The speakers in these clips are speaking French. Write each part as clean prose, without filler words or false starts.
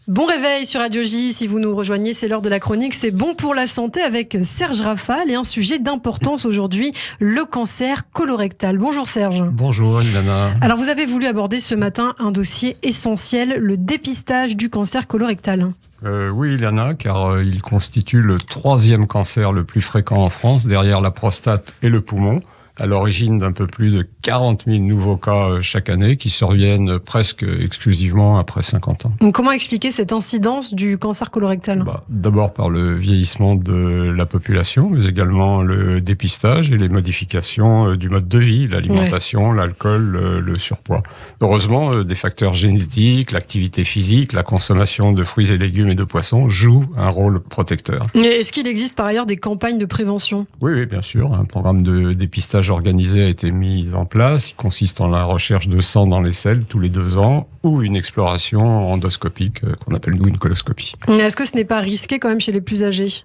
Bon réveil sur Radio J, si vous nous rejoignez, c'est l'heure de la chronique, c'est bon pour la santé avec Serge Rafal et un sujet d'importance aujourd'hui, le cancer colorectal. Bonjour Serge. Bonjour Ilana. Alors vous avez voulu aborder ce matin un dossier essentiel, le dépistage du cancer colorectal. Oui Ilana, car il constitue le 3e cancer le plus fréquent en France, derrière la prostate et le poumon, à l'origine d'un peu plus de 40 000 nouveaux cas chaque année qui surviennent presque exclusivement après 50 ans. Donc, comment expliquer cette incidence du cancer colorectal ? D'abord par le vieillissement de la population, mais également le dépistage et les modifications du mode de vie, l'alimentation, l'alcool, le surpoids. Heureusement, des facteurs génétiques, l'activité physique, la consommation de fruits et légumes et de poissons jouent un rôle protecteur. Et est-ce qu'il existe par ailleurs des campagnes de prévention ? Oui, bien sûr. Un programme de dépistage organisé a été mis en place. Il consiste en la recherche de sang dans les selles tous les 2 ans ou une exploration endoscopique qu'on appelle nous une coloscopie. Est-ce que ce n'est pas risqué quand même chez les plus âgés ?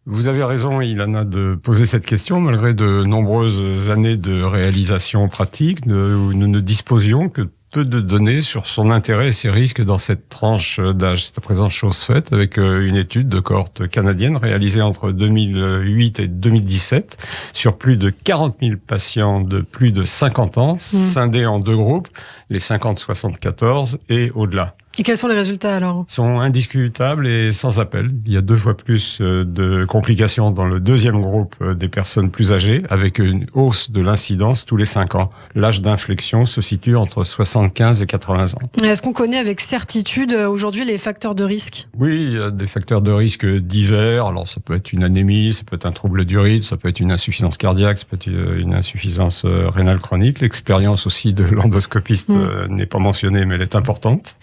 Vous avez raison, Ilana, de poser cette question. Malgré de nombreuses années de réalisation pratique, nous ne disposions que peu de données sur son intérêt et ses risques dans cette tranche d'âge. C'est à présent chose faite avec une étude de cohorte canadienne réalisée entre 2008 et 2017 sur plus de 40 000 patients de plus de 50 ans, scindés en 2 groupes, les 50-74 et au-delà. Et quels sont les résultats alors ? Ils sont indiscutables et sans appel. Il y a 2 fois plus de complications dans le 2e groupe des personnes plus âgées, avec une hausse de l'incidence tous les 5 ans. L'âge d'inflexion se situe entre 75 et 80 ans. Est-ce qu'on connaît avec certitude aujourd'hui les facteurs de risque ? Oui, il y a des facteurs de risque divers. Alors ça peut être une anémie, ça peut être un trouble du rythme, ça peut être une insuffisance cardiaque, ça peut être une insuffisance rénale chronique. L'expérience aussi de l'endoscopiste n'est pas mentionnée, mais elle est importante.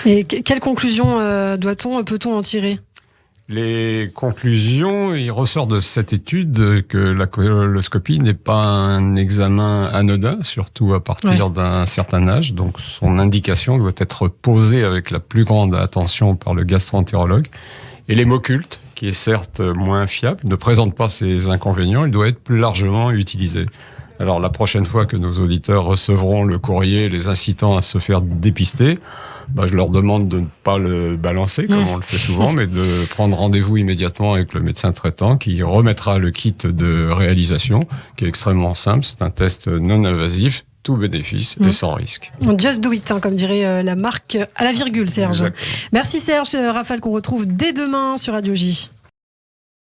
Et quelles conclusions peut-on en tirer ? Les conclusions, il ressort de cette étude que la coloscopie n'est pas un examen anodin, surtout à partir d'un certain âge. Donc son indication doit être posée avec la plus grande attention par le gastro-entérologue. Et l'hémoculte, qui est certes moins fiable, ne présente pas ces inconvénients, il doit être plus largement utilisé. Alors la prochaine fois que nos auditeurs recevront le courrier les incitant à se faire dépister, je leur demande de ne pas le balancer comme on le fait souvent, mais de prendre rendez-vous immédiatement avec le médecin traitant qui remettra le kit de réalisation, qui est extrêmement simple. C'est un test non invasif, tout bénéfice et sans risque. Just do it, comme dirait la marque à la virgule, Serge. Exactement. Merci Serge Rafal, qu'on retrouve dès demain sur Radio J.